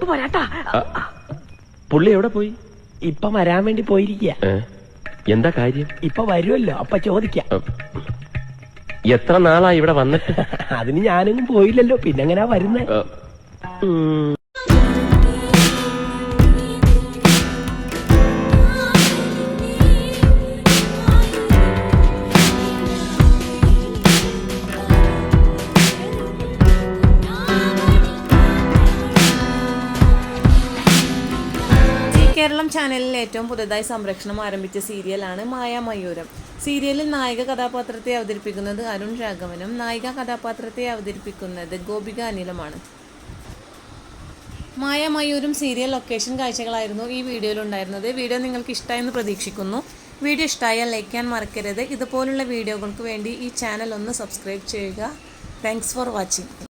പോരാട്ടാ. പുള്ളി എവിടെ പോയി? ഇപ്പൊ വരാൻ വേണ്ടി പോയിരിക്കുക. എന്താ കാര്യം? ഇപ്പൊ വരുമല്ലോ, അപ്പൊ ചോദിക്കാം. എത്ര നാളാ ഇവിടെ വന്നിട്ട്? അതിന് ഞാനെങ്ങും പോയില്ലല്ലോ, പിന്നെങ്ങനാ വരുന്നേ? കേരളം ചാനലിൽ ഏറ്റവും പുതുതായി സംരക്ഷണം ആരംഭിച്ച സീരിയലാണ് മായാമയൂരം. സീരിയലിൽ നായിക കഥാപാത്രത്തെ അവതരിപ്പിക്കുന്നത് അരുൺ രാഘവനും നായിക കഥാപാത്രത്തെ അവതരിപ്പിക്കുന്നത് ഗോപിക അനിലുമാണ്. മായാമയൂരം സീരിയൽ ലൊക്കേഷൻ കാഴ്ചകളായിരുന്നു ഈ വീഡിയോയിൽ ഉണ്ടായിരുന്നത്. വീഡിയോ നിങ്ങൾക്ക് ഇഷ്ടമായെന്ന് പ്രതീക്ഷിക്കുന്നു. വീഡിയോ ഇഷ്ടമായാൽ ലൈക്ക് ചെയ്യാൻ മറക്കരുത്. ഇതുപോലുള്ള വീഡിയോകൾക്ക് വേണ്ടി ഈ ചാനൽ ഒന്ന് സബ്സ്ക്രൈബ് ചെയ്യുക. Thanks for watching.